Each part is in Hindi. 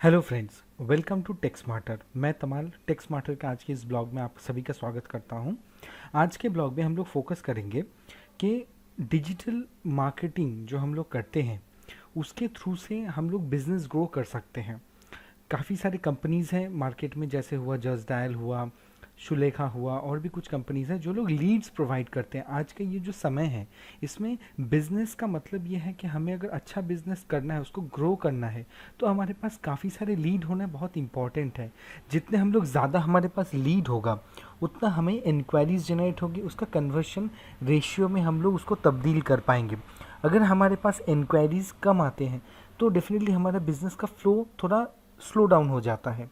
Hello friends, welcome to Tech Smarter. मैं तमाल टेक स्मार्टर के आज के इस ब्लॉग में आप सभी का स्वागत करता हूं। आज के ब्लॉग में हम लोग फोकस करेंगे कि डिजिटल मार्केटिंग जो हम लोग करते हैं उसके थ्रू से हम लोग बिजनेस ग्रो कर सकते हैं। काफ़ी सारे कंपनीज़ हैं मार्केट में, जैसे हुआ जस्ट डायल हुआ, शुलेखा हुआ, और भी कुछ कंपनीज़ हैं जो लोग लीड्स प्रोवाइड करते हैं। आज का ये जो समय है इसमें बिज़नेस का मतलब ये है कि हमें अगर अच्छा बिज़नेस करना है, उसको ग्रो करना है, तो हमारे पास काफ़ी सारे लीड होना बहुत इंपॉर्टेंट है। जितने हम लोग ज़्यादा हमारे पास लीड होगा उतना हमें इंक्वायरीज जनरेट होगी, उसका कन्वर्शन रेशियो में हम लोग उसको तब्दील कर पाएंगे। अगर हमारे पास इंक्वायरीज कम आते हैं तो डेफिनेटली हमारा बिज़नेस का फ्लो थोड़ा स्लो डाउन हो जाता है।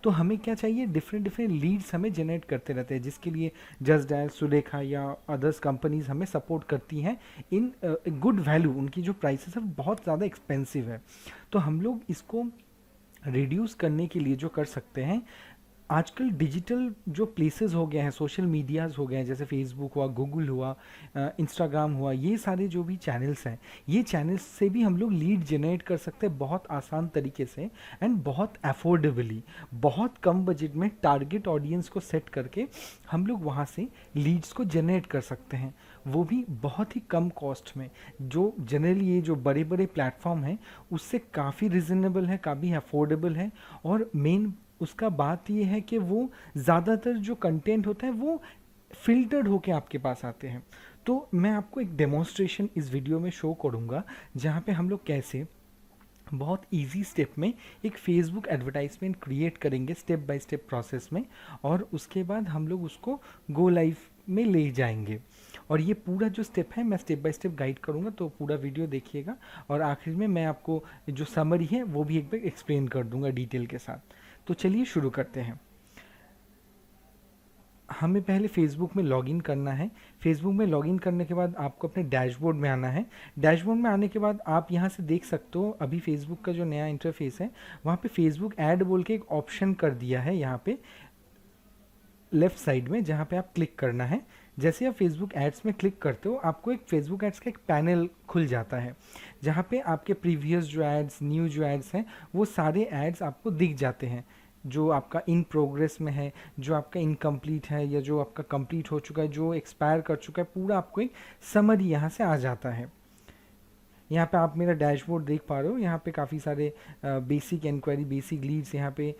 तो हमें क्या चाहिए, डिफरेंट डिफरेंट लीड्स हमें जनरेट करते रहते हैं, जिसके लिए जस्ट डायल, सुलेखा या अदर्स कंपनीज हमें सपोर्ट करती हैं इन गुड वैल्यू। उनकी जो प्राइसेस है बहुत ज़्यादा एक्सपेंसिव है। तो हम लोग इसको रिड्यूस करने के लिए जो कर सकते हैं, आजकल डिजिटल जो प्लेसेस हो गए हैं, सोशल मीडियाज़ हो गए हैं, जैसे फेसबुक हुआ, गूगल हुआ, इंस्टाग्राम हुआ, ये सारे जो भी चैनल्स हैं, ये चैनल्स से भी हम लोग लीड जनरेट कर सकते हैं बहुत आसान तरीके से एंड बहुत अफोर्डेबली। बहुत कम बजट में टारगेट ऑडियंस को सेट करके हम लोग वहाँ से लीड्स को जनरेट कर सकते हैं, वो भी बहुत ही कम कॉस्ट में। जो जनरली ये जो बड़े बड़े प्लेटफॉर्म हैं उससे काफ़ी रिजनेबल है, काफ़ी अफोर्डेबल है। और मेन उसका बात ये है कि वो ज़्यादातर जो कंटेंट होता है वो फिल्टर्ड होके आपके पास आते हैं। तो मैं आपको एक डेमोन्स्ट्रेशन इस वीडियो में शो करूँगा, जहाँ पे हम लोग कैसे बहुत इजी स्टेप में एक फेसबुक एडवर्टाइजमेंट क्रिएट करेंगे, स्टेप बाय स्टेप प्रोसेस में, और उसके बाद हम लोग उसको गो लाइव में ले जाएंगे। और ये पूरा जो स्टेप है मैं स्टेप बाय स्टेप गाइड करूँगा, तो पूरा वीडियो देखिएगा। और आखिर में मैं आपको जो समरी है वो भी एक बार एक्सप्लेन कर दूंगा डिटेल के साथ। तो चलिए शुरू करते हैं। हमें पहले फेसबुक में लॉगिन करना है। फेसबुक में लॉगिन करने के बाद आपको अपने डैशबोर्ड में आना है। डैशबोर्ड में आने के बाद आप यहाँ से देख सकते हो, अभी फेसबुक का जो नया इंटरफेस है वहाँ पे फेसबुक ऐड बोल के एक ऑप्शन कर दिया है यहाँ पे लेफ्ट साइड में, जहाँ पे आप क्लिक करना है। जैसे आप फेसबुक एड्स में क्लिक करते हो आपको एक फेसबुक एड्स का एक पैनल खुल जाता है, जहाँ पे आपके प्रीवियस जो एड्स, न्यू जो एड्स हैं, वो सारे एड्स आपको दिख जाते हैं। जो आपका इन प्रोग्रेस में है, जो आपका इनकम्प्लीट है, या जो आपका कंप्लीट हो चुका है, जो एक्सपायर कर चुका है, पूरा आपको एक समरी यहाँ से आ जाता है। यहाँ पे आप मेरा डैशबोर्ड देख पा रहे हो। यहाँ पे काफ़ी सारे बेसिक इंक्वायरी, बेसिक लीड्स यहाँ पे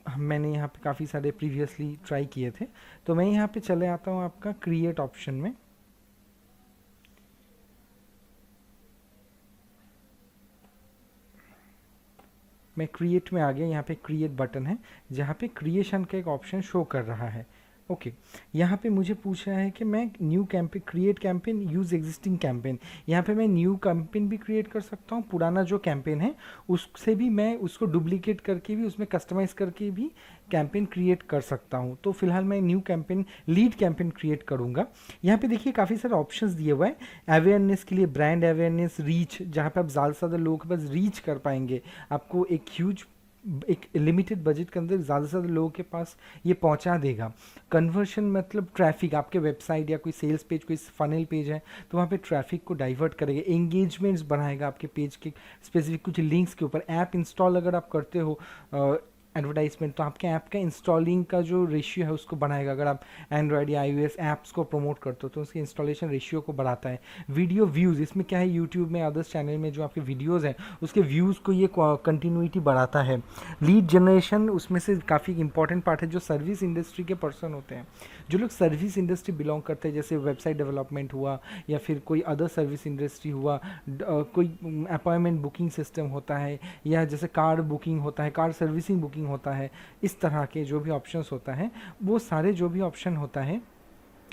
मैंने यहाँ पे काफ़ी सारे प्रीवियसली ट्राई किए थे। तो मैं यहाँ पे चले आता हूँ आपका क्रिएट ऑप्शन में। मैं क्रिएट में आ गया। यहाँ पे क्रिएट बटन है जहाँ पे क्रिएशन का एक ऑप्शन शो कर रहा है। ओके, यहाँ पे मुझे पूछ रहा है कि मैं new campaign, create campaign, use existing campaign. यहाँ पे मैं न्यू कैंपेन भी क्रिएट कर सकता हूँ, पुराना जो कैंपेन है उससे भी मैं उसको डुप्लीकेट करके भी, उसमें कस्टमाइज़ करके भी कैंपेन क्रिएट कर सकता हूँ। तो फिलहाल मैं new campaign, lead campaign create करूँगा। यहाँ पे देखिए काफ़ी सारे ऑप्शंस दिए हुए हैं अवेयरनेस के लिए, ब्रांड अवेयरनेस, रीच, जहाँ पे आप ज़्यादा से ज़्यादा लोगों के पास रीच कर पाएंगे। आपको एक ह्यूज, एक लिमिटेड बजट के अंदर ज़्यादा से ज़्यादा लोगों के पास ये पहुंचा देगा। कन्वर्शन मतलब ट्रैफिक, आपके वेबसाइट या कोई सेल्स पेज, कोई फनल पेज है तो वहाँ पे ट्रैफिक को डाइवर्ट करेगा, एंगेजमेंट्स बढ़ाएगा आपके पेज के स्पेसिफिक कुछ लिंक्स के ऊपर। ऐप इंस्टॉल अगर आप करते हो एडवर्टाइजमेंट, तो आपके ऐप का इंस्टॉलिंग का जो रेशियो है उसको बढ़ाएगा। अगर आप एंड्रॉयड या iOS ऐप्स को प्रमोट करते हो तो उसके इंस्टॉलेशन रेशियो को बढ़ाता है। वीडियो व्यूज़, इसमें क्या है, यूट्यूब में, अदर्स चैनल में जो आपके वीडियोज़ हैं उसके व्यूज़ को ये कंटिन्यूटी बढ़ाता है। लीड जनरेशन उसमें से काफ़ी इंपॉर्टेंट पार्ट है। जो सर्विस इंडस्ट्री के पर्सन होते हैं, जो लोग सर्विस इंडस्ट्री बिलोंग करते हैं, जैसे वेबसाइट डेवलपमेंट हुआ या फिर कोई अदर सर्विस इंडस्ट्री हुआ, कोई अपॉइंटमेंट बुकिंग सिस्टम होता है, या जैसे कार बुकिंग होता है, कार सर्विसिंग बुकिंग होता है, इस तरह के जो भी ऑप्शंस होता है, वो सारे जो भी ऑप्शन होता है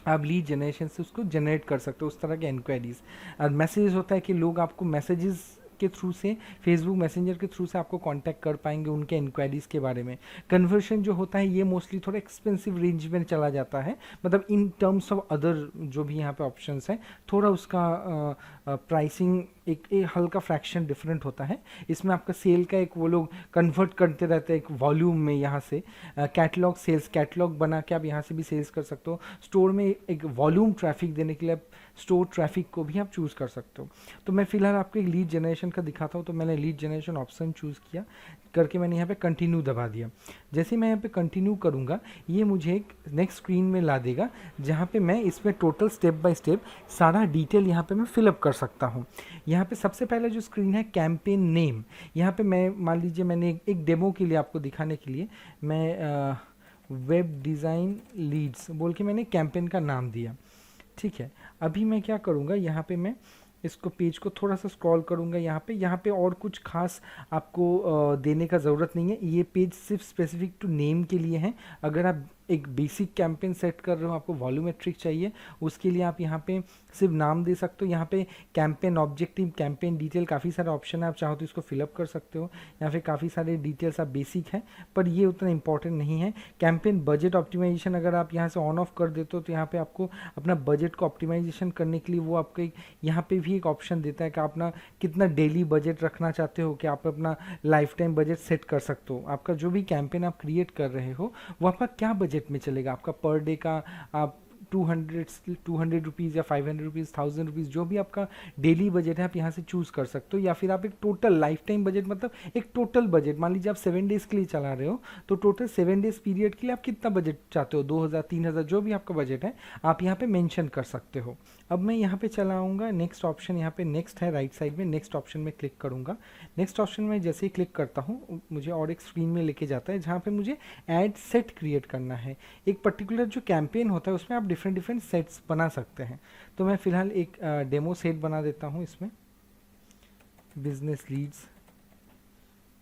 आप लीड जनरेशन से उसको जनरेट कर सकते हो, उस तरह के इंक्वायरीज। और मैसेजेस होता है कि लोग आपको मैसेजेस के थ्रू से, फेसबुक मैसेंजर के थ्रू से आपको कांटेक्ट कर पाएंगे उनके इंक्वायरीज के बारे में। कन्वर्शन जो होता है ये मोस्टली थोड़ा एक्सपेंसिव रेंज में चला जाता है, मतलब इन टर्म्स ऑफ अदर जो भी यहाँ पे ऑप्शंस हैं, थोड़ा उसका प्राइसिंग एक हल्का फ्रैक्शन डिफरेंट होता है। इसमें आपका सेल का एक, वो लोग कन्वर्ट करते रहते हैं एक वॉल्यूम में। यहाँ से कैटलॉग सेल्स, कैटलॉग बना के आप यहाँ से भी सेल्स कर सकते हो। स्टोर में एक वॉल्यूम ट्रैफिक देने के लिए आप स्टोर ट्रैफिक को भी आप चूज़ कर सकते हो। तो मैं फिलहाल आपको एक लीड जनरेशन का दिखाता हूँ। तो मैंने लीड जनरेशन ऑप्शन चूज़ किया। करके मैंने यहाँ पे कंटिन्यू दबा दिया। जैसे मैं यहाँ पे कंटिन्यू करूँगा ये मुझे एक नेक्स्ट स्क्रीन में ला देगा जहाँ पे मैं इसमें टोटल स्टेप बाय स्टेप सारा डिटेल यहाँ पे मैं फिलअप कर सकता हूँ। यहाँ पे सबसे पहले जो स्क्रीन है कैंपेन नेम, यहाँ पे मैं मान लीजिए मैंने एक डेमो के लिए आपको दिखाने के लिए मैं वेब डिज़ाइन लीड्स बोल के मैंने कैंपेन का नाम दिया। ठीक है, अभी मैं क्या करूँगा, यहाँ पे मैं इसको पेज को थोड़ा सा स्क्रॉल करूँगा। यहाँ पे और कुछ खास आपको देने का ज़रूरत नहीं है। ये पेज सिर्फ स्पेसिफिक टू नेम के लिए है। अगर आप एक बेसिक कैंपेन सेट कर रहे हो, आपको वॉल्यूमेट्रिक चाहिए, उसके लिए आप यहाँ पे सिर्फ नाम दे सकते हो। यहाँ पे कैंपेन ऑब्जेक्टिव, कैंपेन डिटेल, काफ़ी सारे ऑप्शन है, आप चाहो तो इसको फिलअप कर सकते हो। यहाँ पे काफ़ी सारे डिटेल्स आप बेसिक है, पर ये उतना इंपॉर्टेंट नहीं है। कैंपेन बजट ऑप्टिमाइजेशन अगर आप यहाँ से ऑन ऑफ कर देते हो तो यहाँ पे आपको अपना बजट को ऑप्टिमाइजेशन करने के लिए वो आपको यहाँ पे भी एक ऑप्शन देता है कि आप अपना कितना डेली बजट रखना चाहते हो, कि आप अपना लाइफ टाइम बजट सेट कर सकते हो। आपका जो भी कैंपेन आप क्रिएट कर रहे हो वो आपका क्या बजट में चलेगा, आपका पर डे का आप 200 रुपीज़ या 500 रुपीज़, 1000 रुपीज़, जो भी आपका डेली बजट है आप यहाँ से चूज़ कर सकते हो। या फिर आप एक टोटल लाइफ टाइम बजट, मतलब एक टोटल बजट, मान लीजिए आप 7 डेज़ के लिए चला रहे हो तो टोटल 7 डेज़ पीरियड के लिए आप कितना बजट चाहते हो, 2000, 3000, जो भी आपका बजट है आप यहाँ पे मेंशन कर सकते हो। अब मैं यहाँ पे चला आऊँगा, नेक्स्ट ऑप्शन यहाँ पे नेक्स्ट है राइट साइड में, नेक्स्ट ऑप्शन में क्लिक करूँगा। नेक्स्ट ऑप्शन में जैसे ही क्लिक करता हूँ मुझे और एक स्क्रीन में लेके जाता है जहाँ पे मुझे एड सेट क्रिएट करना है। एक पर्टिकुलर जो कैंपेन होता है उसमें आप डिफरेंट सेट्स बना सकते हैं। तो मैं फिलहाल एक डेमो सेट बना देता हूँ इसमें, बिजनेस लीड्स।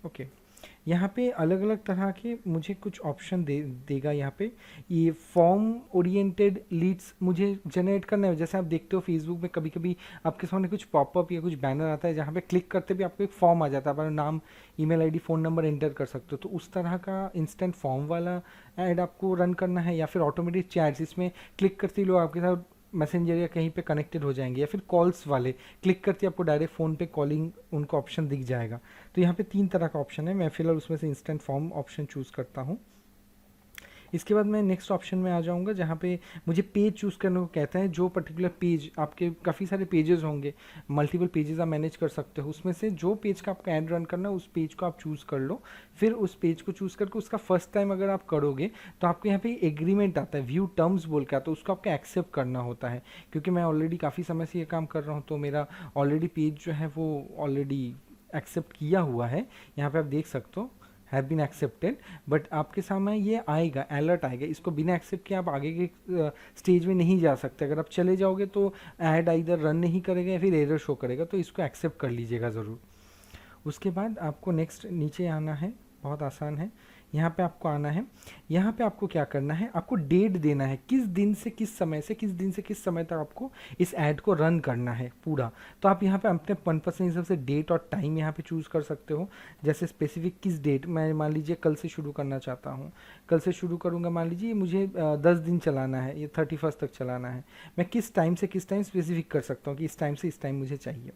ओके, यहाँ पे अलग अलग तरह के मुझे कुछ ऑप्शन देगा। यहाँ पे ये फॉर्म ओरिएंटेड लीड्स मुझे जनरेट करना है। जैसे आप देखते हो फेसबुक में कभी कभी आपके सामने कुछ पॉपअप या कुछ बैनर आता है जहाँ पे क्लिक करते भी आपको एक फॉर्म आ जाता है, अपना नाम, email ID, phone number enter कर सकते हो। तो उस तरह का इंस्टेंट फॉर्म वाला ऐड आपको रन करना है, या फिर ऑटोमेटिक चैट्स, इसमें क्लिक करते ही लोग आपके साथ मैसेंजर या कहीं पे कनेक्टेड हो जाएंगे, या फिर कॉल्स वाले क्लिक करते आपको डायरेक्ट फ़ोन पे कॉलिंग उनका ऑप्शन दिख जाएगा। तो यहाँ पे 3 तरह का ऑप्शन है, मैं फिलहाल उसमें से इंस्टेंट फॉर्म ऑप्शन चूज़ करता हूँ। इसके बाद मैं नेक्स्ट ऑप्शन में आ जाऊँगा जहाँ पे मुझे पेज चूज़ करने को कहता है। जो पर्टिकुलर पेज, आपके काफ़ी सारे पेजेस होंगे, मल्टीपल पेजेस आप मैनेज कर सकते हो, उसमें से जो पेज का आपका ऐड रन करना है उस पेज को आप चूज़ कर लो। फिर उस पेज को चूज़ करके उसका फर्स्ट टाइम अगर आप करोगे तो आपको यहाँ पे एग्रीमेंट आता है, व्यू टर्म्स बोल के आता है, उसको आपको एक्सेप्ट करना होता है। क्योंकि मैं ऑलरेडी काफ़ी समय से ये काम कर रहा हूँ तो मेरा ऑलरेडी पेज जो है वो ऑलरेडी एक्सेप्ट किया हुआ है। यहाँ पे आप देख सकते हो हैव बीन एक्सेप्टेड, बट आपके सामने ये आएगा, अलर्ट आएगा। इसको बिना एक्सेप्ट किए आप आगे के स्टेज में नहीं जा सकते। अगर आप चले जाओगे तो ऐड इधर रन नहीं करेगा या फिर एरर शो करेगा, तो इसको एक्सेप्ट कर लीजिएगा ज़रूर। उसके बाद आपको नेक्स्ट नीचे आना है, बहुत आसान है। यहाँ पे आपको आना है, यहाँ पे आपको क्या करना है, आपको डेट देना है, किस दिन से किस समय से किस दिन से किस समय तक आपको इस ऐड को रन करना है पूरा। तो आप यहाँ पे अपने मनपसंद हिसाब से डेट और टाइम यहाँ पे चूज़ कर सकते हो। जैसे स्पेसिफिक किस डेट, मैं मान लीजिए कल से शुरू करना चाहता हूँ, कल से शुरू करूँगा, मान लीजिए मुझे 10 दिन चलाना है, ये 31 तक चलाना है। मैं किस टाइम से किस टाइम स्पेसिफिक कर सकता हूँ कि इस टाइम से इस टाइम मुझे चाहिए।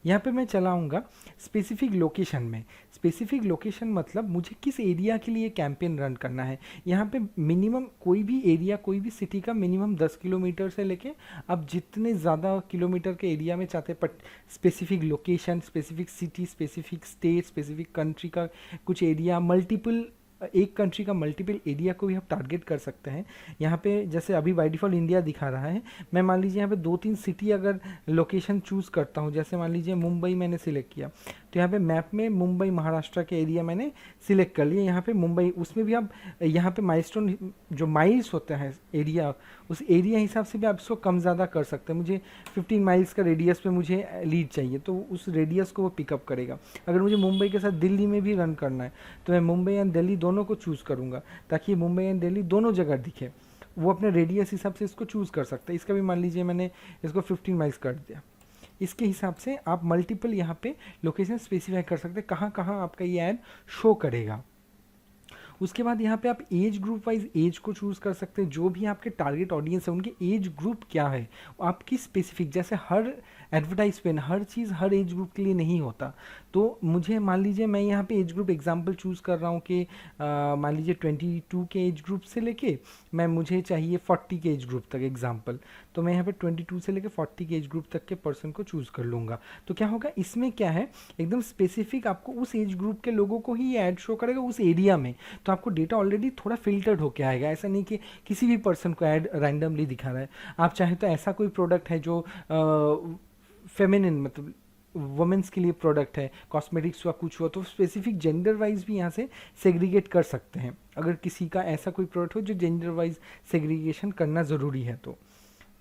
यहाँ पे मैं चलाऊँगा स्पेसिफिक लोकेशन में। स्पेसिफिक लोकेशन मतलब मुझे किस एरिया के लिए कैंपेन रन करना है। यहाँ पे मिनिमम कोई भी एरिया, कोई भी सिटी का मिनिमम 10 किलोमीटर से लेके आप जितने ज़्यादा किलोमीटर के एरिया में चाहते हैं, but specific location, specific city, specific state, specific country का कुछ एरिया, मल्टीपल, एक कंट्री का मल्टीपल एरिया को भी आप टारगेट कर सकते हैं। यहाँ पे जैसे अभी बाय डिफ़ॉल्ट इंडिया दिखा रहा है, मैं मान लीजिए यहाँ पे 2-3 सिटी अगर लोकेशन चूज़ करता हूँ, जैसे मान लीजिए मुंबई मैंने सिलेक्ट किया, तो यहाँ पे मैप में मुंबई महाराष्ट्र के एरिया मैंने सिलेक्ट कर लिया। यहाँ पे मुंबई, उसमें भी आप यहाँ पे माइलस्टोन जो माइल्स होते हैं एरिया, उस एरिया हिसाब से भी आप इसको कम ज़्यादा कर सकते हैं। मुझे 15 माइल्स का रेडियस पे मुझे लीड चाहिए तो उस रेडियस को वो पिकअप करेगा। अगर मुझे मुंबई के साथ दिल्ली में भी रन करना है तो मैं मुंबई एंड दिल्ली दोनों को चूज़ करूँगा ताकि मुंबई एंड दिल्ली दोनों जगह दिखे। वो अपने रेडियस हिसाब से इसको चूज़ कर सकते हैं। इसका भी मान लीजिए मैंने इसको 15 माइल्स कर दिया। इसके हिसाब से आप मल्टीपल यहाँ पे लोकेशन स्पेसिफाई कर सकते हैं कहाँ कहाँ आपका ये ऐड शो करेगा। उसके बाद यहाँ पे आप एज ग्रुप वाइज एज को चूज़ कर सकते हैं, जो भी आपके टारगेट ऑडियंस है उनके एज ग्रुप क्या है, आपकी स्पेसिफिक, जैसे हर एडवर्टाइजमेंट हर चीज़ हर एज ग्रुप के लिए नहीं होता। तो मुझे मान लीजिए मैं यहाँ पे एज ग्रुप एग्जांपल चूज़ कर रहा हूँ कि मान लीजिए 22 के एज ग्रुप से लेके मुझे चाहिए 40 के एज ग्रुप तक एग्जांपल, तो मैं यहाँ पे 22 से लेके 40 के एज ग्रुप तक के पर्सन को चूज़ कर लूँगा। तो क्या होगा इसमें, क्या है एकदम स्पेसिफिक आपको उस एज ग्रुप के लोगों को ही ऐड शो करेगा उस एरिया में, तो आपको डेटा ऑलरेडी थोड़ा फिल्टर्ड होके आएगा। ऐसा नहीं कि किसी भी पर्सन को ऐड रैंडमली दिखा रहा है। आप चाहे तो ऐसा कोई प्रोडक्ट है जो फेमिनिन मतलब वुमेंस के लिए प्रोडक्ट है, कॉस्मेटिक्स हुआ कुछ हुआ, तो स्पेसिफिक जेंडर वाइज भी यहाँ से सेग्रीगेट कर सकते हैं। अगर किसी का ऐसा कोई प्रोडक्ट हो जो जेंडर वाइज सेग्रीगेशन करना ज़रूरी है तो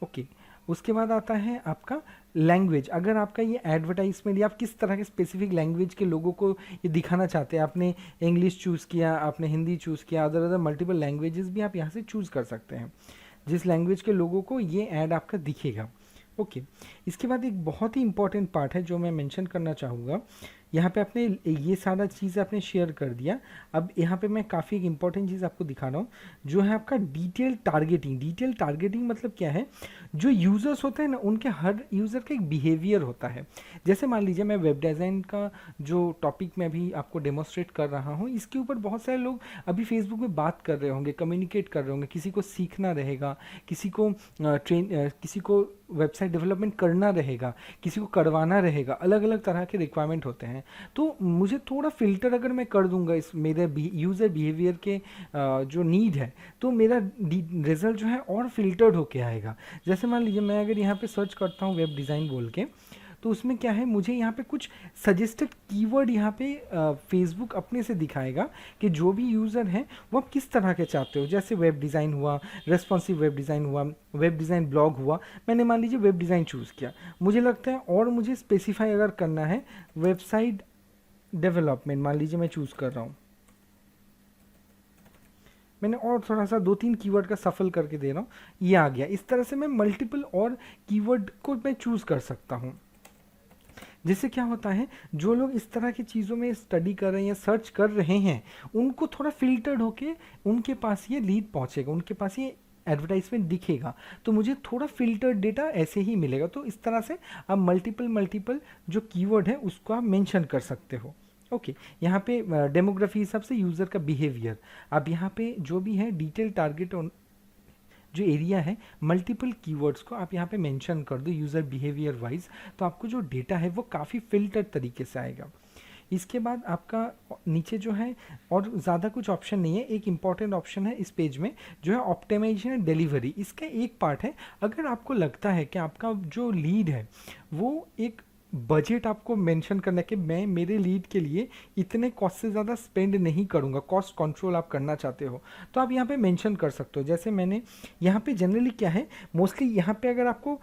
ओके। उसके बाद आता है आपका लैंग्वेज। अगर आपका ये एडवर्टाइजमेंट या आप किस तरह के स्पेसिफिक लैंग्वेज के लोगों को ये दिखाना चाहते हैं, आपने इंग्लिश चूज़ किया, आपने हिंदी चूज़ किया, अदर अदर मल्टीपल लैंग्वेजेस भी आप यहाँ से चूज़ कर सकते हैं जिस लैंग्वेज के लोगों को ये ऐड आपका दिखेगा। ओके इसके बाद एक बहुत ही इंपॉर्टेंट पार्ट है जो मैं मेंशन करना चाहूँगा। यहाँ पे आपने ये सारा चीज़ आपने शेयर कर दिया, अब यहाँ पे मैं काफ़ी एक इंपॉर्टेंट चीज़ आपको दिखा रहा हूँ जो है आपका डिटेल टारगेटिंग। डिटेल टारगेटिंग मतलब क्या है, जो यूज़र्स होते हैं ना उनके हर यूज़र का एक बिहेवियर होता है। जैसे मान लीजिए मैं वेब डिज़ाइन का जो टॉपिक मैं अभी आपको डेमोस्ट्रेट कर रहा हूँ, इसके ऊपर बहुत सारे लोग अभी फेसबुक में बात कर रहे होंगे, कम्युनिकेट कर रहे होंगे, किसी को सीखना रहेगा, किसी को किसी को वेबसाइट डेवलपमेंट करना रहेगा, किसी को करवाना रहेगा, अलग अलग तरह के रिक्वायरमेंट होते हैं। तो मुझे थोड़ा फ़िल्टर अगर मैं कर दूंगा इस मेरे यूज़र बिहेवियर के जो नीड है, तो मेरा रिज़ल्ट जो है और फिल्टर्ड होके आएगा। जैसे मान लीजिए मैं अगर यहाँ पे सर्च करता हूँ वेब डिज़ाइन बोल के, तो उसमें क्या है मुझे यहाँ पे कुछ सजेस्टेड कीवर्ड यहाँ पे फेसबुक अपने से दिखाएगा कि जो भी यूज़र हैं वो आप किस तरह के चाहते हो। जैसे वेब डिज़ाइन हुआ, रेस्पॉन्सिव वेब डिज़ाइन हुआ, वेब डिज़ाइन ब्लॉग हुआ, मैंने मान लीजिए वेब डिज़ाइन चूज़ किया। मुझे लगता है और मुझे स्पेसिफाई अगर करना है वेबसाइट डेवलपमेंट, मान लीजिए मैं चूज़ कर रहा हूँ, मैंने और थोड़ा सा 2-3 कीवर्ड का सफल करके दे रहा हूँ, ये आ गया। इस तरह से मैं मल्टीपल और कीवर्ड को मैं चूज़ कर सकता हूँ। जिससे क्या होता है जो लोग इस तरह की चीज़ों में स्टडी कर रहे हैं या सर्च कर रहे हैं उनको थोड़ा फिल्टर्ड होके उनके पास ये लीड पहुंचेगा, उनके पास ये एडवर्टाइजमेंट दिखेगा, तो मुझे थोड़ा फिल्टर्ड डेटा ऐसे ही मिलेगा। तो इस तरह से आप मल्टीपल जो कीवर्ड है उसको आप मेंशन कर सकते हो। ओके यहाँ पे डेमोग्राफी हिसाब से यूज़र का बिहेवियर, अब यहाँ पे जो भी है डिटेल टारगेट जो एरिया है मल्टीपल कीवर्ड्स को आप यहाँ पे मेंशन कर दो यूज़र बिहेवियर वाइज, तो आपको जो डेटा है वो काफ़ी फिल्टर्ड तरीके से आएगा। इसके बाद आपका नीचे जो है और ज़्यादा कुछ ऑप्शन नहीं है, एक इम्पॉर्टेंट ऑप्शन है इस पेज में जो है ऑप्टिमाइजेशन एंड डिलीवरी। इसका एक पार्ट है, अगर आपको लगता है कि आपका जो लीड है वो एक बजट आपको मेंशन करना है कि मैं मेरे लीड के लिए इतने कॉस्ट से ज़्यादा स्पेंड नहीं करूँगा, कॉस्ट कंट्रोल आप करना चाहते हो, तो आप यहाँ पे मेंशन कर सकते हो। जैसे मैंने यहाँ पे जनरली क्या है मोस्टली यहाँ पे अगर आपको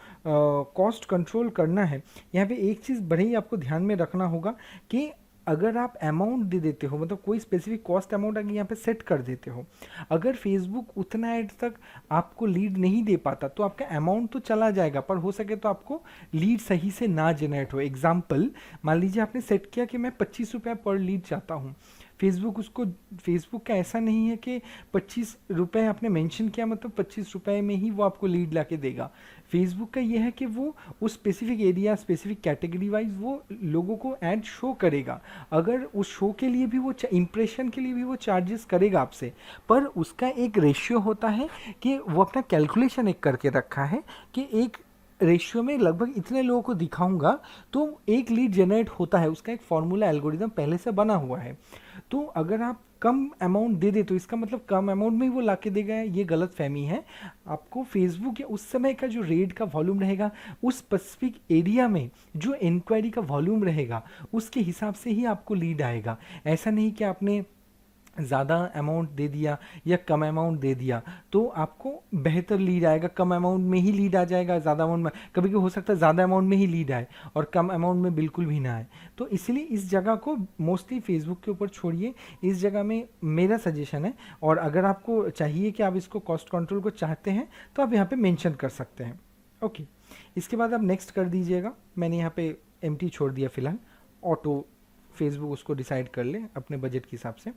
कॉस्ट कंट्रोल करना है, यहाँ पे एक चीज़ बड़े ही आपको ध्यान में रखना होगा कि अगर आप अमाउंट दे देते हो, मतलब कोई स्पेसिफिक कॉस्ट अमाउंट अगर यहाँ पे सेट कर देते हो, अगर फेसबुक उतना एड तक आपको लीड नहीं दे पाता तो आपका अमाउंट तो चला जाएगा, पर हो सके तो आपको लीड सही से ना जनरेट हो। एग्जाम्पल मान लीजिए आपने सेट किया कि मैं 25 रुपये पर लीड चाहता हूँ, फेसबुक का ऐसा नहीं है कि 25 रुपये आपने मेंशन किया मतलब 25 रुपये में ही वो आपको लीड ला के देगा। फेसबुक का ये है कि वो उस specific area specific category wise वो लोगों को ऐड शो करेगा। अगर उस शो के लिए भी वो इंप्रेशन के लिए भी वो चार्जेस करेगा आपसे, पर उसका एक रेशियो होता है कि वो अपना कैलकुलेशन एक करके रखा है कि एक रेशियो में लगभग इतने लोगों को दिखाऊंगा तो एक लीड जनरेट होता है, उसका एक फॉर्मूला एल्गोरिदम पहले से बना हुआ है। तो अगर आप कम अमाउंट दे दे तो इसका मतलब कम अमाउंट में ही वो ला के देगा, ये गलत फहमी है। आपको फेसबुक या उस समय का जो रेट का वॉल्यूम रहेगा उस स्पेसिफिक एरिया में जो इंक्वायरी का वॉल्यूम रहेगा उसके हिसाब से ही आपको लीड आएगा। ऐसा नहीं कि आपने ज़्यादा अमाउंट दे दिया या कम अमाउंट दे दिया तो आपको बेहतर लीड आएगा, कम अमाउंट में ही लीड आ जाएगा, ज़्यादा अमाउंट में कभी कभी हो सकता है ज़्यादा अमाउंट में ही लीड आए और कम अमाउंट में बिल्कुल भी ना आए। तो इसलिए इस जगह को मोस्टली फेसबुक के ऊपर छोड़िए, इस जगह में मेरा सजेशन है। और अगर आपको चाहिए कि आप इसको कॉस्ट कंट्रोल को चाहते हैं तो आप यहाँ पर मैंशन कर सकते हैं। ओके इसके बाद आप नेक्स्ट कर दीजिएगा, मैंने यहाँ पे एम्प्टी छोड़ दिया फ़िलहाल, ऑटो फेसबुक उसको डिसाइड कर ले अपने बजट के हिसाब से।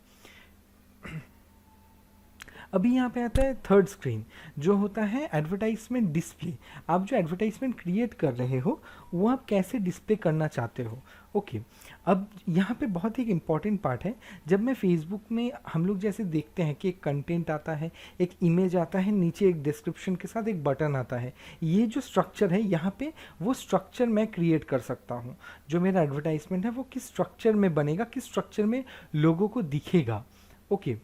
अभी यहाँ पे आता है थर्ड स्क्रीन, जो होता है एडवर्टाइजमेंट डिस्प्ले। आप जो एडवर्टाइजमेंट क्रिएट कर रहे हो वो आप कैसे डिस्प्ले करना चाहते हो। ओके, अब यहाँ पे बहुत एक इम्पॉर्टेंट पार्ट है। जब मैं फेसबुक में हम लोग जैसे देखते हैं कि एक कंटेंट आता है, एक इमेज आता है, नीचे एक डिस्क्रिप्शन के साथ एक बटन आता है, ये जो स्ट्रक्चर है यहाँ पे वो स्ट्रक्चर मैं क्रिएट कर सकता हूँ। जो मेरा एडवर्टाइजमेंट है वो किस स्ट्रक्चर में बनेगा, किस स्ट्रक्चर में लोगों को दिखेगा। ओके,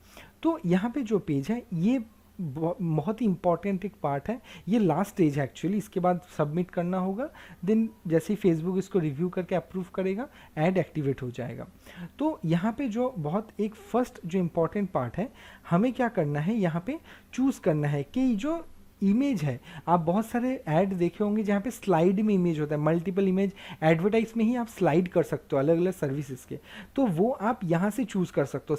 तो यहाँ पे जो पेज है ये बहुत ही इंपॉर्टेंट एक पार्ट है। ये लास्ट स्टेज है एक्चुअली, इसके बाद सबमिट करना होगा। देन जैसे ही फेसबुक इसको रिव्यू करके अप्रूव करेगा, ऐड एक्टिवेट हो जाएगा। तो यहाँ पे जो बहुत एक फर्स्ट जो इम्पॉर्टेंट पार्ट है, हमें क्या करना है, यहाँ पे चूज़ करना है कि जो इमेज है, आप बहुत सारे ऐड देखे होंगे जहाँ पे स्लाइड में इमेज होता है, मल्टीपल इमेज एडवर्टाइज में ही आप स्लाइड कर सकते हो अलग अलग सर्विसेज के। तो वो आप यहाँ से चूज़ कर सकते हो,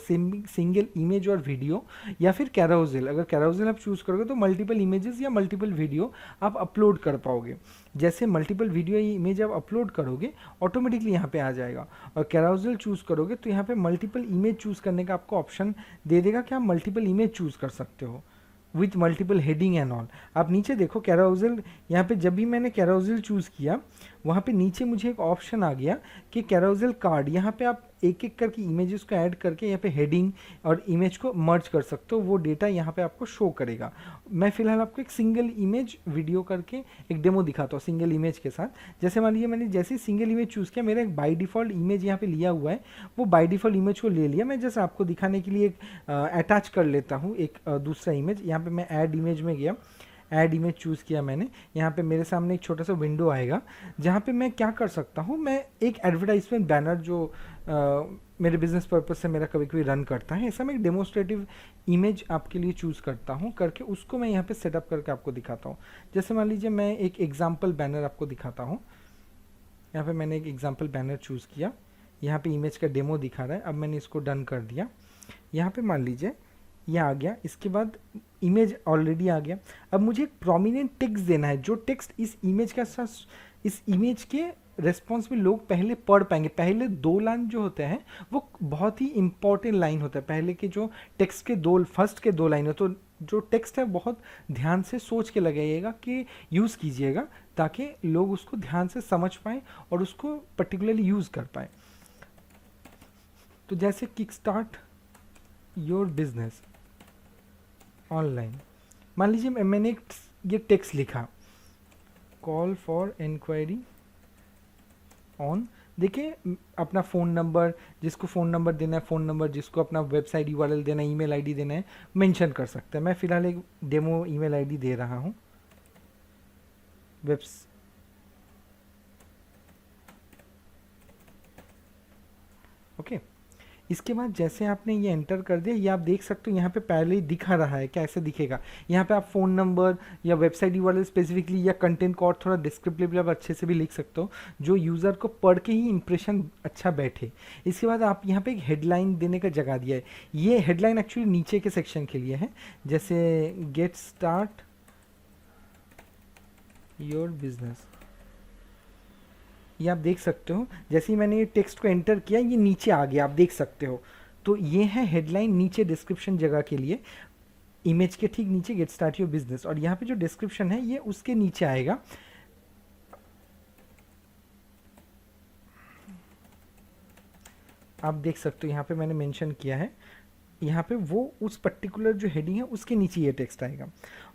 सिंगल इमेज और वीडियो, या फिर कैरोसेल। अगर कैरोसेल आप चूज़ करोगे तो मल्टीपल इमेजेस या मल्टीपल वीडियो आप अपलोड कर पाओगे। जैसे मल्टीपल वीडियो या इमेज आप अपलोड करोगे ऑटोमेटिकली यहाँ पे आ जाएगा, और कैरोसेल चूज़ करोगे तो यहाँ पे मल्टीपल इमेज चूज़ करने का आपको ऑप्शन दे देगा कि आप मल्टीपल इमेज चूज़ कर सकते हो with multiple heading and all. आप नीचे देखो कैरोसेल, यहाँ पे जब भी मैंने कैरोसेल चूज़ किया वहाँ पे नीचे मुझे एक ऑप्शन आ गया कि कैरोसेल कार्ड। यहाँ पे आप एक एक करके इमेजेस को ऐड करके यहाँ पे हेडिंग और इमेज को मर्ज कर सकते हो, वो डेटा यहाँ पे आपको शो करेगा। मैं फिलहाल आपको एक सिंगल इमेज वीडियो करके एक डेमो दिखाता हूँ सिंगल इमेज के साथ। जैसे मान लीजिए मैंने जैसे सिंगल इमेज चूज़ किया, मेरा एक बाई डिफ़ॉल्ट इमेज यहाँ पे लिया हुआ है, वो बाई डिफ़ॉल्ट इमेज को ले लिया। मैं जैसे आपको दिखाने के लिए एक अटैच कर लेता हूँ एक दूसरा इमेज। यहाँ पे मैं ऐड इमेज में गया, ऐड इमेज चूज़ किया मैंने। यहाँ पे मेरे सामने एक छोटा सा विंडो आएगा जहाँ पे मैं क्या कर सकता हूँ, मैं एक एडवर्टाइजमेंट बैनर जो मेरे बिजनेस पर्पज से मेरा कभी कभी रन करता है, ऐसा मैं एक डेमोस्ट्रेटिव इमेज आपके लिए चूज़ करता हूँ, करके उसको मैं यहाँ पे सेटअप करके आपको दिखाता हूँ। जैसे मान लीजिए मैं एक एग्जाम्पल बैनर आपको दिखाता हूँ। यहाँ पे मैंने एक एग्जाम्पल बैनर चूज़ किया, यहाँ पे इमेज का डेमो दिखा रहा है। अब मैंने इसको डन कर दिया। यहाँ पे मान लीजिए ये आ गया, इसके बाद इमेज ऑलरेडी आ गया। अब मुझे एक प्रोमिनेंट टेक्स्ट देना है, जो टेक्स्ट इस इमेज के साथ, इस इमेज के रेस्पॉन्स में लोग पहले पढ़ पाएंगे। पहले 2 लाइन जो होते हैं वो बहुत ही इंपॉर्टेंट लाइन होता है, पहले के जो टेक्स्ट के फर्स्ट के 2 लाइन हो, तो जो टेक्स्ट है बहुत ध्यान से सोच के लगाइएगा कि यूज़ कीजिएगा, ताकि लोग उसको ध्यान से समझ पाएँ और उसको पर्टिकुलरली यूज़ कर पाएँ। तो जैसे kick start your business online, मान लीजिए मैंने एक ये टेक्स्ट लिखा, कॉल फॉर इंक्वायरी ऑन। देखिए अपना फ़ोन नंबर, जिसको फ़ोन नंबर देना है फ़ोन नंबर, जिसको अपना वेबसाइट यूआरएल देना है, ईमेल आईडी देना है, मेंशन कर सकते हैं। मैं फ़िलहाल एक डेमो ईमेल आईडी दे रहा हूँ। ओके, इसके बाद जैसे आपने ये एंटर कर दिया, ये आप देख सकते हो यहाँ पे पहले ही दिखा रहा है, कैसे दिखेगा। यहाँ पे आप फ़ोन नंबर या वेबसाइट यूआरएल स्पेसिफिकली या कंटेंट को और थोड़ा डिस्क्रिप्टिवली आप अच्छे से भी लिख सकते हो, जो यूज़र को पढ़ के ही इंप्रेशन अच्छा बैठे। इसके बाद आप यहाँ पे एक हेडलाइन देने का जगह दिया है। ये हेडलाइन एक्चुअली नीचे के सेक्शन के लिए है, जैसे गेट स्टार्ट योर बिजनेस। ये आप देख सकते हो, जैसे ही मैंने ये टेक्स्ट को एंटर किया ये नीचे आ गया, आप देख सकते हो। तो ये है हेडलाइन नीचे डिस्क्रिप्शन जगह के लिए, इमेज के ठीक नीचे गेट स्टार्ट योर बिजनेस, और यहाँ पे जो डिस्क्रिप्शन है ये उसके नीचे आएगा। आप देख सकते हो यहाँ पे मैंने मेंशन किया है, यहाँ पे वो उस पर्टिकुलर जो हेडिंग है उसके नीचे ये टेक्स्ट आएगा।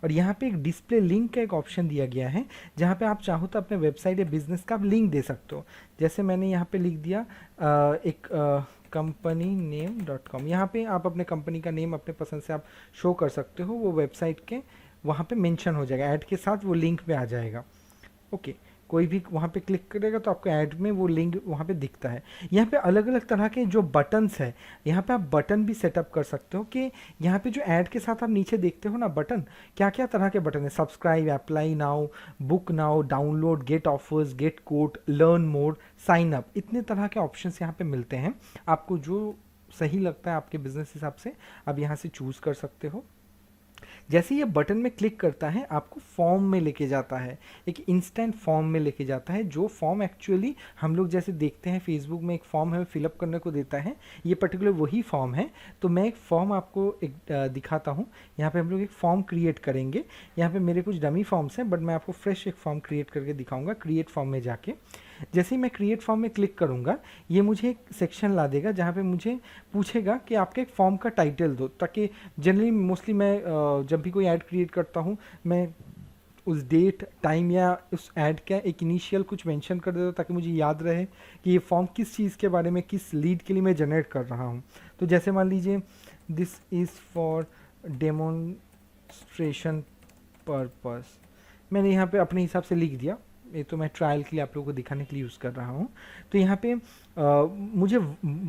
और यहाँ पे एक डिस्प्ले लिंक का एक ऑप्शन दिया गया है, जहाँ पे आप चाहो तो अपने वेबसाइट या बिजनेस का आप लिंक दे सकते हो। जैसे मैंने यहाँ पे लिख दिया एक कंपनी नेम .com। यहाँ पे आप अपने कंपनी का नेम अपने पसंद से आप शो कर सकते हो, वो वेबसाइट के वहाँ पे मेंशन हो जाएगा, ऐड के साथ वो लिंक पे आ जाएगा। ओके, कोई भी वहाँ पे क्लिक करेगा तो आपको ऐड में वो लिंक वहाँ पे दिखता है। यहाँ पे अलग अलग तरह के जो बटन्स है, यहाँ पे आप बटन भी सेटअप कर सकते हो कि यहाँ पे जो ऐड के साथ आप नीचे देखते हो ना बटन, क्या क्या तरह के बटन है, subscribe, apply now, book now, download, get offers, get code, learn more, sign up, इतने तरह के ऑप्शंस यहाँ पे मिलते हैं। आपको जो सही लगता है आपके बिजनेस हिसाब से आप यहाँ से चूज़ कर सकते हो। जैसे ये बटन में क्लिक करता है आपको फॉर्म में लेके जाता है, एक इंस्टेंट फॉर्म में लेके जाता है, जो फॉर्म एक्चुअली हम लोग जैसे देखते हैं फेसबुक में एक फॉर्म हमें फिलअप करने को देता है, ये पर्टिकुलर वही फॉर्म है। तो मैं एक फॉर्म आपको एक दिखाता हूँ। यहाँ पे हम लोग एक फॉर्म क्रिएट करेंगे। यहाँ पे मेरे कुछ डमी फॉर्म्स हैं, बट मैं आपको फ्रेश एक फॉर्म क्रिएट करके दिखाऊंगा। क्रिएट फॉर्म में जाके जैसे ही मैं क्रिएट फॉर्म में क्लिक करूँगा, ये मुझे एक सेक्शन ला देगा जहाँ पे मुझे पूछेगा कि आपके एक फॉर्म का टाइटल दो, ताकि जनरली मोस्टली मैं जब भी कोई ऐड क्रिएट करता हूँ, मैं उस डेट टाइम या उस ऐड का एक इनिशियल कुछ मेंशन कर देता हूँ, ताकि मुझे याद रहे कि ये फॉर्म किस चीज़ के बारे में, किस लीड के लिए मैं जनरेट कर रहा हूँ। तो जैसे मान लीजिए this is for demonstration purpose, मैंने यहाँ पे अपने हिसाब से लिख दिया। ये तो मैं ट्रायल के लिए आप लोगों को दिखाने के लिए यूज़ कर रहा हूँ। तो यहाँ पे मुझे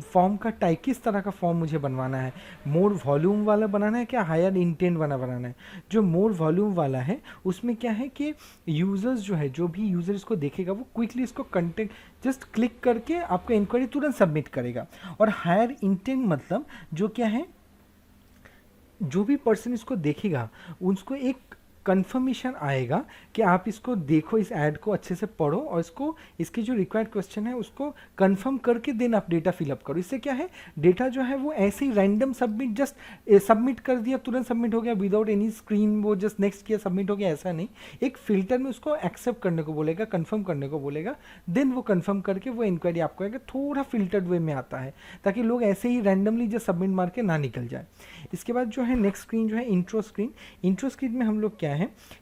फॉर्म का टाइप, किस तरह का फॉर्म मुझे बनवाना है, मोर वॉल्यूम वाला बनाना है क्या हायर इंटेंट वाला बनाना है। जो मोर वॉल्यूम वाला है उसमें क्या है कि यूज़र्स जो है, जो भी यूज़र इसको देखेगा वो क्विकली इसको कंटेंट जस्ट क्लिक करके आपको इंक्वायरी तुरंत सबमिट करेगा। और हायर इंटेंट मतलब जो क्या है, जो भी पर्सन इसको देखेगा उसको एक कंफर्मेशन आएगा कि आप इसको देखो, इस ऐड को अच्छे से पढ़ो और इसको, इसकी जो रिक्वायर्ड क्वेश्चन है उसको कंफर्म करके देन आप डेटा फिलअप करो। इससे क्या है, डेटा जो है वो ऐसे ही रैंडम सबमिट, जस्ट सबमिट कर दिया तुरंत सबमिट हो गया विदाउट एनी स्क्रीन, वो जस्ट नेक्स्ट किया सबमिट हो गया, ऐसा नहीं। एक फिल्टर में उसको एक्सेप्ट करने को बोलेगा, कंफर्म करने को बोलेगा, देन वो कंफर्म करके वो इंक्वायरी आपको आएगा। थोड़ा फिल्टर्ड वे में आता है ताकि लोग ऐसे ही रैंडमली जस्ट सबमिट मार के ना निकल जाए। इसके बाद जो है नेक्स्ट स्क्रीन जो है इंट्रो स्क्रीन। इंट्रो स्क्रीन में हम लोग क्या है,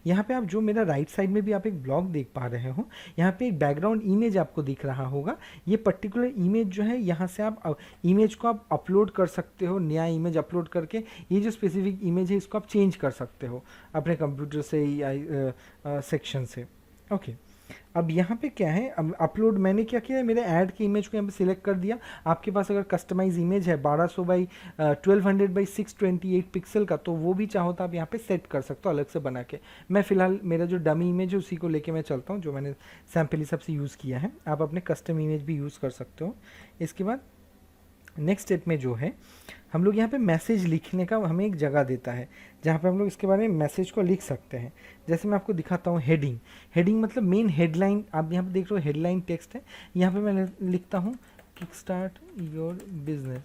यहाँ पे आप जो मेरा राइट साइड में भी आप एक ब्लॉग देख पा रहे हो, यहाँ पे एक बैकग्राउंड इमेज आपको दिख रहा होगा। ये पर्टिकुलर इमेज जो है, यहाँ से आप इमेज को आप अपलोड कर सकते हो, नया इमेज अपलोड करके ये जो स्पेसिफिक इमेज है इसको आप चेंज कर सकते हो अपने कंप्यूटर से या सेक्शन से। ओके, अब यहाँ पे क्या है, अब अपलोड मैंने क्या किया है, मेरे ऐड की इमेज को यहाँ पे सिलेक्ट कर दिया। आपके पास अगर कस्टमाइज इमेज है 1200 बाई 1200 बाई 628 पिक्सल का, तो वो भी चाहो तो आप यहाँ पे सेट कर सकते हो अलग से बना के। मैं फिलहाल मेरा जो डमी इमेज है उसी को लेके मैं चलता हूँ, जो मैंने सैम्पल हिसाब से यूज़ किया है। आप अपने कस्टम इमेज भी यूज़ कर सकते हो। इसके बाद नेक्स्ट स्टेप में जो है, हम लोग यहाँ पे मैसेज लिखने का हमें एक जगह देता है जहाँ पे हम लोग इसके बारे में मैसेज को लिख सकते हैं। जैसे मैं आपको दिखाता हूँ हेडिंग। हेडिंग मतलब मेन हेडलाइन, आप यहाँ पे देख रहे हो हेडलाइन टेक्स्ट है। यहाँ पे मैं लिखता हूँ किक स्टार्ट योर बिजनेस,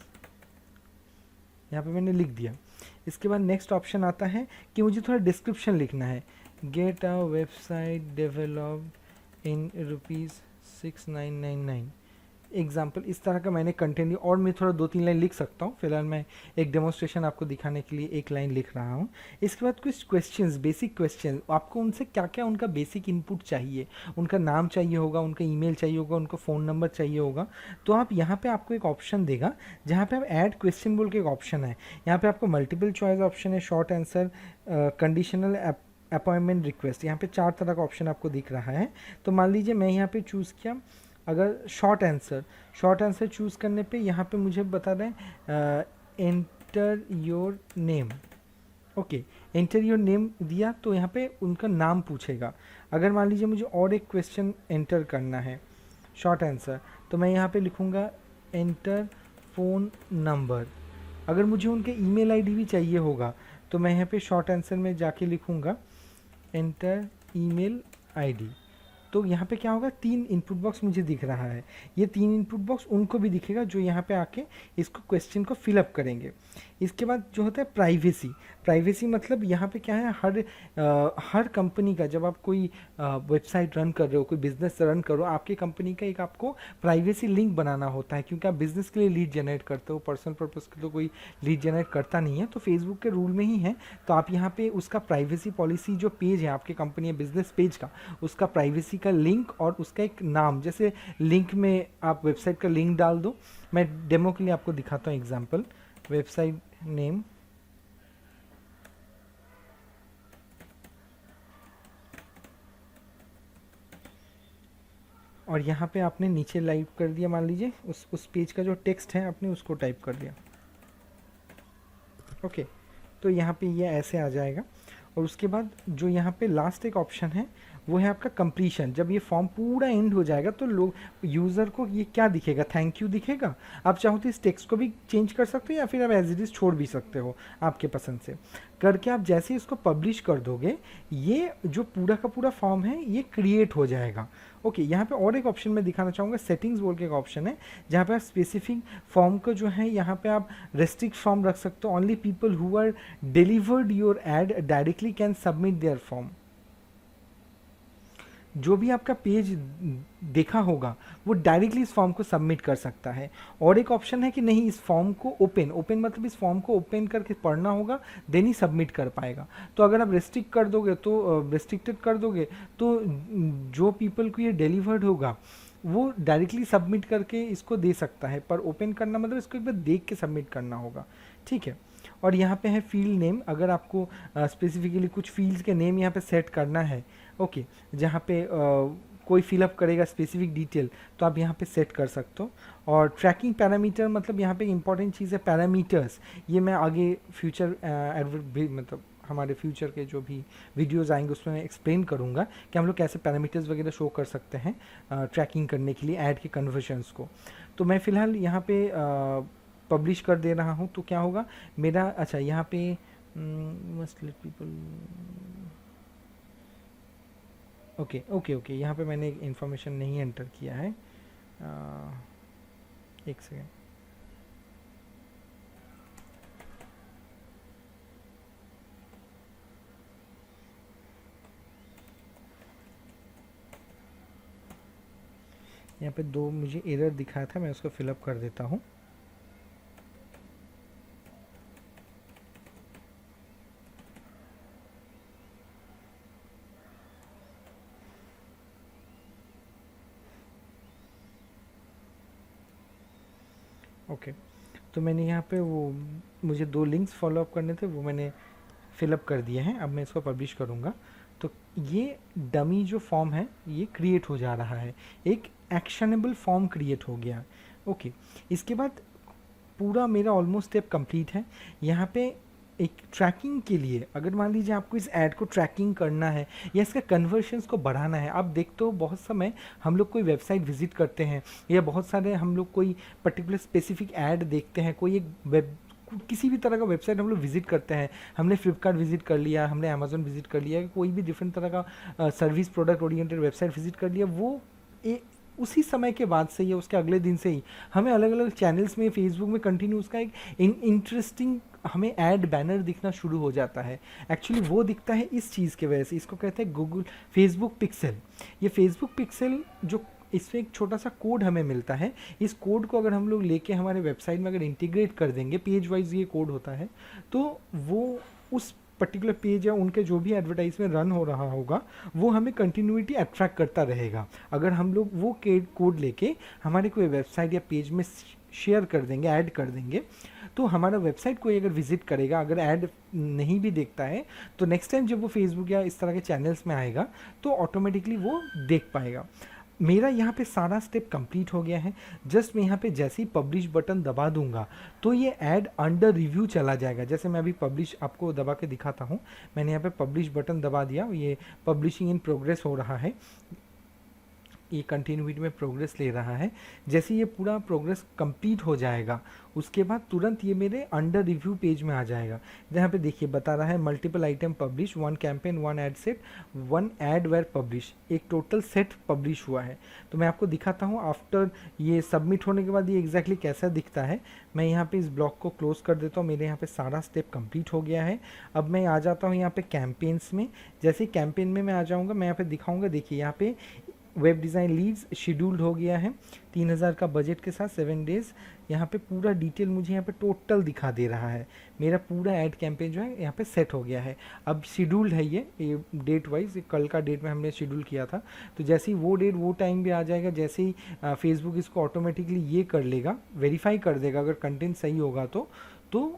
यहाँ पे मैंने लिख दिया। इसके बाद नेक्स्ट ऑप्शन आता है कि मुझे थोड़ा डिस्क्रिप्शन लिखना है। Get a website develop in ₹6999 example, इस तरह का मैंने कंटेंट, और मैं थोड़ा 2-3 लाइन लिख सकता हूँ। फिलहाल मैं एक डेमोन्स्ट्रेशन आपको दिखाने के लिए एक लाइन लिख रहा हूँ। इसके बाद कुछ क्वेश्चंस, बेसिक क्वेश्चन, आपको उनसे क्या क्या उनका बेसिक इनपुट चाहिए, उनका नाम चाहिए होगा, उनका ईमेल चाहिए होगा, उनका फ़ोन नंबर चाहिए होगा। तो आप यहाँ पे आपको एक ऑप्शन देगा जहाँ पे आप ऐड क्वेश्चन बोल के एक ऑप्शन है। यहाँ पे आपको मल्टीपल चॉइस ऑप्शन है, short answer, conditional appointment request. यहाँ पे 4 तरह का ऑप्शन आपको दिख रहा है। तो मान लीजिए मैं यहाँ पे चूज़ किया अगर शॉर्ट आंसर चूज़ करने पे यहाँ पे मुझे बता रहे हैं enter your name. Okay, enter your name दिया तो यहाँ पे उनका नाम पूछेगा। अगर मान लीजिए मुझे और एक क्वेश्चन एंटर करना है शॉर्ट आंसर, तो मैं यहाँ पे लिखूँगा एंटर फ़ोन नंबर। अगर मुझे उनके ईमेल आईडी भी चाहिए होगा तो मैं यहाँ पे शॉर्ट आंसर में जाके लिखूँगा एंटर ईमेल आईडी। तो यहाँ पे क्या होगा, 3 इनपुट बॉक्स मुझे दिख रहा है। ये 3 इनपुट बॉक्स उनको भी दिखेगा जो यहाँ पे आके इसको क्वेश्चन को फिलअप करेंगे। इसके बाद जो होता है प्राइवेसी मतलब यहाँ पे क्या है, हर कंपनी का, जब आप कोई वेबसाइट रन कर रहे हो, कोई बिजनेस रन करो, आपकी कंपनी का एक आपको प्राइवेसी लिंक बनाना होता है, क्योंकि आप बिजनेस के लिए लीड जनरेट करते हो, पर्सनल पर्पस के तो कोई लीड जनरेट करता नहीं है। तो फेसबुक के रूल में ही है। तो आप यहाँ पे उसका प्राइवेसी पॉलिसी जो पेज है आपके कंपनी या बिजनेस पेज का, उसका प्राइवेसी का लिंक और उसका एक नाम, जैसे लिंक में आप वेबसाइट का लिंक डाल दो। मैं डेमो के लिए आपको दिखाता हूँ एग्जांपल, वेबसाइट नेम, और यहाँ पे आपने नीचे टाइप कर दिया, मान लीजिए उस पेज का जो टेक्स्ट है आपने उसको टाइप कर दिया। ओके, तो यहाँ पे ये ऐसे आ जाएगा। और उसके बाद जो यहाँ पे लास्ट एक ऑप्शन है वो है आपका कंप्लीशन। जब ये फॉर्म पूरा एंड हो जाएगा तो लोग, यूज़र को ये क्या दिखेगा, थैंक यू दिखेगा। आप चाहो तो इस टेक्स्ट को भी चेंज कर सकते हो या फिर आप एज इट इज़ छोड़ भी सकते हो आपके पसंद से। करके आप जैसे इसको पब्लिश कर दोगे, ये जो पूरा का पूरा फॉर्म है ये क्रिएट हो जाएगा। ओके, यहाँ पे और एक ऑप्शन मैं दिखाना चाहूँगा, सेटिंग्स बोल के एक ऑप्शन है जहाँ पे आप स्पेसिफिक फॉर्म को जो है यहाँ पे आप रेस्ट्रिक्ट फॉर्म रख सकते हो। Only people who are delivered your ad directly can submit their form. जो भी आपका पेज देखा होगा वो डायरेक्टली इस फॉर्म को सबमिट कर सकता है। और एक ऑप्शन है कि नहीं, इस फॉर्म को ओपन मतलब इस फॉर्म को ओपन करके पढ़ना होगा, देन ही सबमिट कर पाएगा। तो अगर आप रेस्ट्रिक्ट कर दोगे तो रेस्ट्रिक्टेड कर दोगे तो जो पीपल को ये डिलीवर्ड होगा वो डायरेक्टली सबमिट करके इसको दे सकता है, पर ओपन करना मतलब इसको एक बार देख के सबमिट करना होगा। ठीक है। और यहाँ पे है फील्ड नेम, अगर आपको स्पेसिफिकली कुछ फील्ड्स के नेम यहाँ पे सेट करना है, ओके, जहाँ पे कोई फिलअप करेगा स्पेसिफिक डिटेल तो आप यहाँ पे सेट कर सकते हो। और ट्रैकिंग पैरामीटर मतलब यहाँ पे इंपॉर्टेंट चीज़ है पैरामीटर्स, ये मैं आगे फ्यूचर मतलब हमारे फ्यूचर के जो भी वीडियोस आएंगे उसमें मैं एक्सप्लेन करूँगा कि हम लोग कैसे पैरामीटर्स वगैरह शो कर सकते हैं ट्रैकिंग करने के लिए ऐड के कन्वर्जन्स को। तो मैं फ़िलहाल यहाँ पे पब्लिश कर दे रहा हूँ, तो क्या होगा मेरा, अच्छा यहाँ पे मस्ट लेट पीपल, ओके, यहाँ पे मैंने इंफॉर्मेशन नहीं एंटर किया है, एक सेकेंड। यहाँ पे 2 मुझे एरर दिखाया था, मैं उसको फिलअप कर देता हूँ। ओके, तो मैंने यहाँ पे वो मुझे 2 लिंक्स फॉलोअप करने थे, वो मैंने फिलअप कर दिए हैं। अब मैं इसको पब्लिश करूँगा तो ये डमी जो फॉर्म है ये क्रिएट हो जा रहा है, एक एक्शनेबल फॉर्म क्रिएट हो गया। ओके, इसके बाद पूरा मेरा ऑलमोस्ट स्टेप कंप्लीट है। यहाँ पे एक ट्रैकिंग के लिए, अगर मान लीजिए आपको इस ऐड को ट्रैकिंग करना है या इसका कन्वर्शंस को बढ़ाना है, आप देखते हो बहुत समय हम लोग कोई वेबसाइट विजिट करते हैं या बहुत सारे हम लोग कोई पर्टिकुलर स्पेसिफिक ऐड देखते हैं, कोई एक वेब किसी भी तरह का वेबसाइट हम लोग विजिट करते हैं, हमने फ्लिपकार्ट विजिट कर लिया, हमने अमेजोन विजिट कर लिया, कोई भी डिफरेंट तरह का service product oriented website visit कर लिया, वो उसी समय के बाद से या उसके अगले दिन से ही हमें अलग अलग चैनल्स में फेसबुक में कंटिन्यू उसका एक इंटरेस्टिंग हमें ऐड बैनर दिखना शुरू हो जाता है। एक्चुअली वो दिखता है इस चीज़ के वजह से, इसको कहते हैं गूगल फेसबुक पिक्सल। ये फेसबुक पिक्सल जो इसमें एक छोटा सा कोड हमें मिलता है, इस कोड को अगर हम लोग लेके हमारे वेबसाइट में अगर इंटीग्रेट कर देंगे, पेज वाइज ये कोड होता है, तो वो उस पर्टिकुलर पेज या उनके जो भी एडवर्टाइजमेंट रन हो रहा होगा वो हमें कंटिन्यूटी अट्रैक्ट करता रहेगा। अगर हम लोग वो कोड लेके हमारे कोई वेबसाइट या पेज में शेयर कर देंगे, ऐड कर देंगे, तो हमारा वेबसाइट कोई अगर विजिट करेगा, अगर ऐड नहीं भी देखता है, तो नेक्स्ट टाइम जब वो फेसबुक या इस तरह के चैनल्स में आएगा तो ऑटोमेटिकली वो देख पाएगा। मेरा यहाँ पे सारा स्टेप कंप्लीट हो गया है। जस्ट मैं यहाँ पे जैसे ही पब्लिश बटन दबा दूंगा तो ये ऐड अंडर रिव्यू चला जाएगा। जैसे मैं अभी पब्लिश आपको दबा के दिखाता हूँ, मैंने यहाँ पे पब्लिश बटन दबा दिया, ये पब्लिशिंग इन प्रोग्रेस हो रहा है, ये कंटिन्यूटी में प्रोग्रेस ले रहा है। जैसे ये पूरा प्रोग्रेस कंप्लीट हो जाएगा उसके बाद तुरंत ये मेरे अंडर रिव्यू पेज में आ जाएगा, जहाँ पे देखिए बता रहा है multiple item publish, 1 campaign, 1 ad set, 1 ad were publish, एक टोटल सेट पब्लिश हुआ है। तो मैं आपको दिखाता हूँ आफ्टर ये सबमिट होने के बाद ये एग्जैक्टली कैसा दिखता है। मैं यहाँ पे इस ब्लॉक को क्लोज कर देता हूँ, मेरे यहाँ पे सारा स्टेप कंप्लीट हो गया है। अब मैं आ जाता हूँ यहाँ पे कैंपेन्स में। जैसे कैंपेन में मैं आ जाऊँगा, मैं यहाँ पे दिखाऊँगा, देखिए यहाँ पे वेब डिज़ाइन लीड्स शेड्यूल्ड हो गया है 3000 का बजट के साथ 7 डेज़। यहाँ पे पूरा डिटेल मुझे यहाँ पे टोटल दिखा दे रहा है, मेरा पूरा ऐड कैंपेन जो है यहाँ पे सेट हो गया है। अब शेड्यूल्ड है ये डेट वाइज, कल का डेट में हमने शेड्यूल किया था, तो जैसे ही वो डेट वो टाइम भी आ जाएगा, जैसे ही फेसबुक इसको ऑटोमेटिकली ये कर लेगा, वेरीफाई कर देगा, अगर कंटेंट सही होगा तो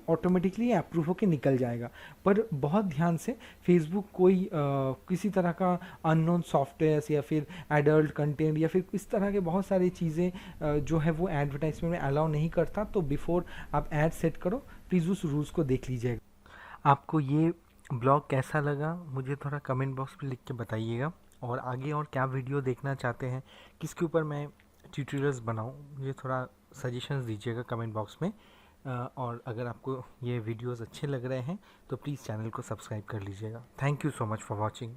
ऑटोमेटिकली अप्रूव होकर निकल जाएगा। पर बहुत ध्यान से, फेसबुक कोई किसी तरह का अननोन सॉफ्टवेयर या फिर एडल्ट कंटेंट या फिर इस तरह के बहुत सारी चीज़ें जो है वो एडवर्टाइजमेंट में अलाउ नहीं करता। तो बिफोर आप ऐड सेट करो प्लीज़ उस रूल्स को देख लीजिएगा। आपको ये ब्लॉग कैसा लगा मुझे थोड़ा कमेंट बॉक्स में लिख के बताइएगा, और आगे और क्या वीडियो देखना चाहते हैं, किसके ऊपर मैं ट्यूटोरियल्स बनाऊँ, मुझे थोड़ा सजेशंस दीजिएगा कमेंट बॉक्स में। और अगर आपको ये वीडियोस अच्छे लग रहे हैं तो प्लीज़ चैनल को सब्सक्राइब कर लीजिएगा। Thank you so much for watching.